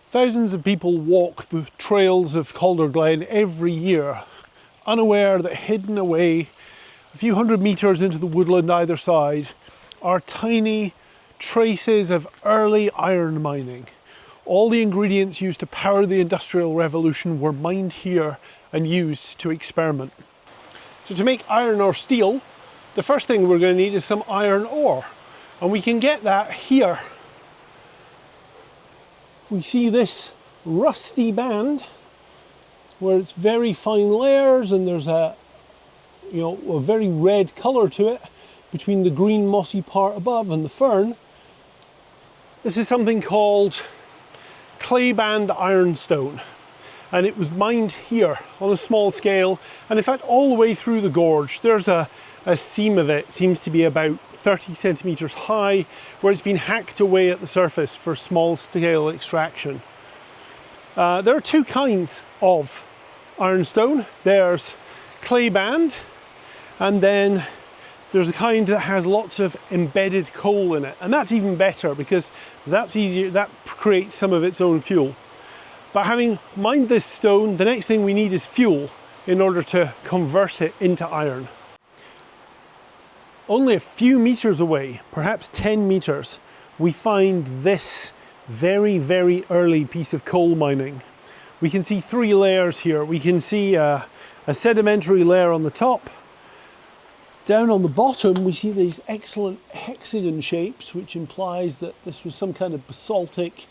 Thousands of people walk the trails of Calderglen every year, unaware that hidden away a few hundred metres into the woodland either side are tiny traces of early iron mining. All the ingredients used to power the Industrial Revolution were mined here and used to experiment. So to make iron or steel, the first thing we're going to need is some iron ore, and we can get that here. We see this rusty band where it's very fine layers and there's a very red colour to it between the green mossy part above and the fern. This is something called clay band ironstone, and it was mined here on a small scale, and in fact all the way through the gorge there's a seam of it, seems to be about 30 centimetres high, where it's been hacked away at the surface for small scale extraction. There are two kinds of ironstone. There's clay band, and then there's a kind that has lots of embedded coal in it, and that's even better because that's easier, that creates some of its own fuel. But having mined this stone, the next thing we need is fuel in order to convert it into iron. Only a few meters away, perhaps 10 meters, we find this very, very early piece of coal mining. We can see three layers here. We can see a sedimentary layer on the top. Down on the bottom, we see these excellent hexagon shapes, which implies that this was some kind of basaltic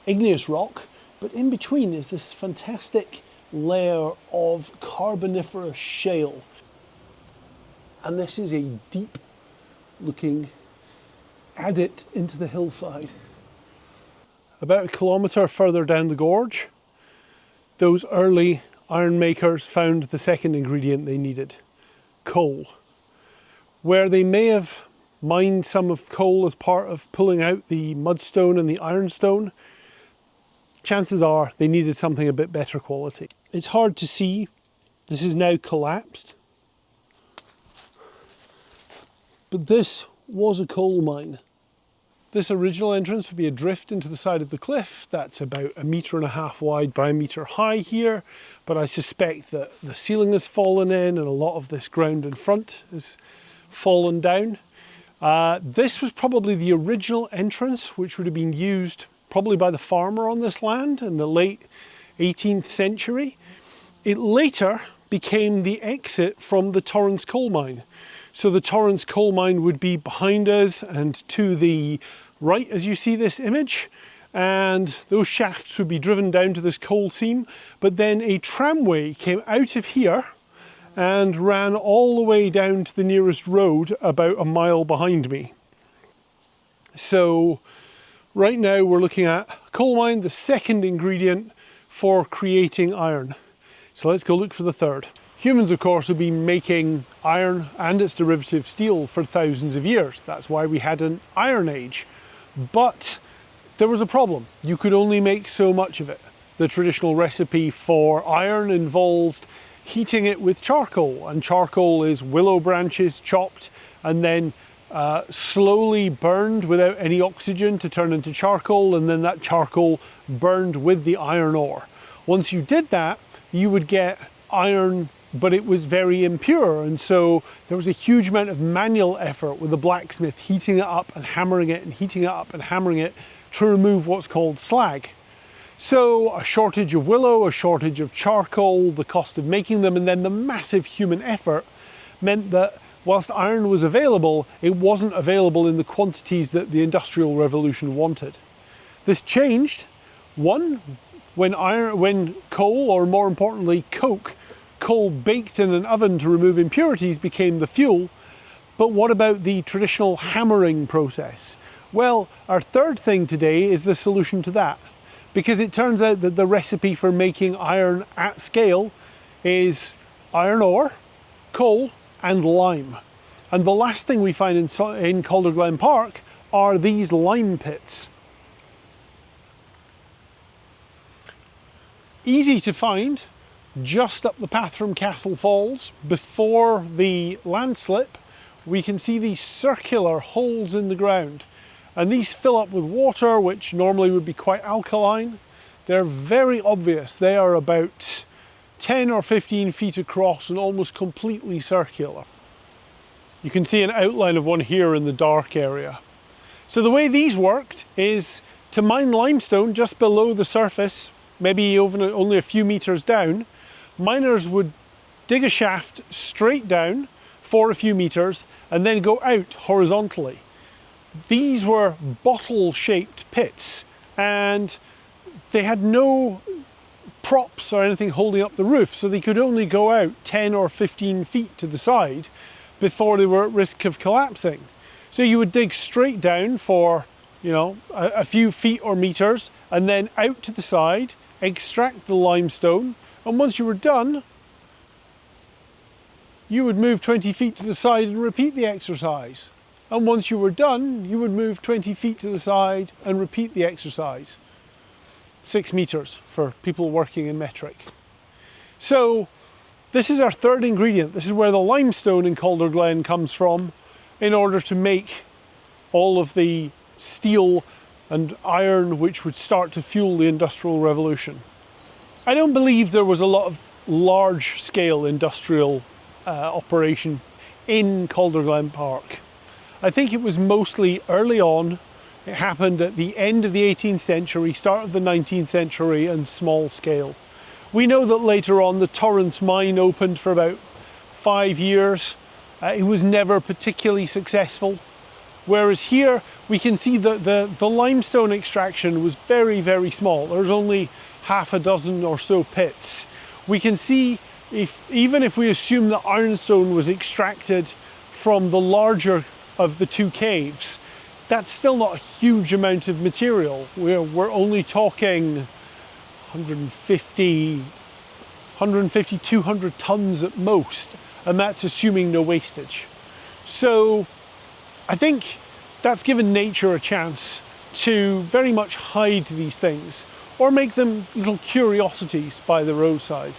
igneous rock. But in between is this fantastic layer of carboniferous shale. And this is a deep looking adit into the hillside. About a kilometre further down the gorge, those early iron makers found the second ingredient they needed, coal. Where they may have mined some of coal as part of pulling out the mudstone and the ironstone, chances are they needed something a bit better quality. It's hard to see. This is now collapsed. But this was a coal mine. This original entrance would be a drift into the side of the cliff. That's about 1.5 meters wide by 1 meter high here. But I suspect that the ceiling has fallen in and a lot of this ground in front has fallen down. This was probably the original entrance, which would have been used probably by the farmer on this land in the late 18th century. It later became the exit from the Torrance coal mine. So the Torrance coal mine would be behind us and to the right as you see this image, and those shafts would be driven down to this coal seam, but then a tramway came out of here and ran all the way down to the nearest road about 1 mile behind me. So right now we're looking at coal mine, the second ingredient for creating iron. So let's go look for the third. Humans, of course, have been making iron and its derivative steel for thousands of years. That's why we had an Iron Age. But there was a problem. You could only make so much of it. The traditional recipe for iron involved heating it with charcoal, and charcoal is willow branches chopped and then slowly burned without any oxygen to turn into charcoal, and then that charcoal burned with the iron ore. Once you did that, you would get iron, but it was very impure, and so there was a huge amount of manual effort with the blacksmith heating it up and hammering it and heating it up and hammering it to remove what's called slag. So a shortage of willow, a shortage of charcoal, the cost of making them, and then the massive human effort meant that whilst iron was available, it wasn't available in the quantities that the Industrial Revolution wanted. This changed, one, when coal, or more importantly coke, coal baked in an oven to remove impurities, became the fuel. But what about the traditional hammering process? Well, our third thing today is the solution to that, because it turns out that the recipe for making iron at scale is iron ore, coal and lime. And the last thing we find in Calderglen Park are these lime pits. Easy to find, just up the path from Castle Falls, before the landslip, we can see these circular holes in the ground. And these fill up with water, which normally would be quite alkaline. They're very obvious. They are about 10 or 15 feet across and almost completely circular. You can see an outline of one here in the dark area. So the way these worked is to mine limestone just below the surface, maybe only a few meters down. Miners would dig a shaft straight down for a few meters and then go out horizontally. These were bottle-shaped pits, and they had no props or anything holding up the roof, so they could only go out 10 or 15 feet to the side before they were at risk of collapsing. So you would dig straight down for, a few feet or meters, and then out to the side, extract the limestone, and once you were done, you would move 20 feet to the side and repeat the exercise. And once you were done, you would move 20 feet to the side and repeat the exercise. 6 meters for people working in metric. So this is our third ingredient. This is where the limestone in Calderglen comes from in order to make all of the steel and iron which would start to fuel the Industrial Revolution. I don't believe there was a lot of large-scale industrial operation in Calderglen Park. I think it was mostly early on. It happened at the end of the 18th century, start of the 19th century, and small scale. We know that later on the Torrance mine opened for about 5 years. It was never particularly successful. Whereas here we can see that the limestone extraction was very, very small. There's only half a dozen or so pits. We can see, even if we assume that ironstone was extracted from the larger of the two caves, that's still not a huge amount of material. We're only talking 150, 200 tons at most, and that's assuming no wastage. So I think that's given nature a chance to very much hide these things or make them little curiosities by the roadside.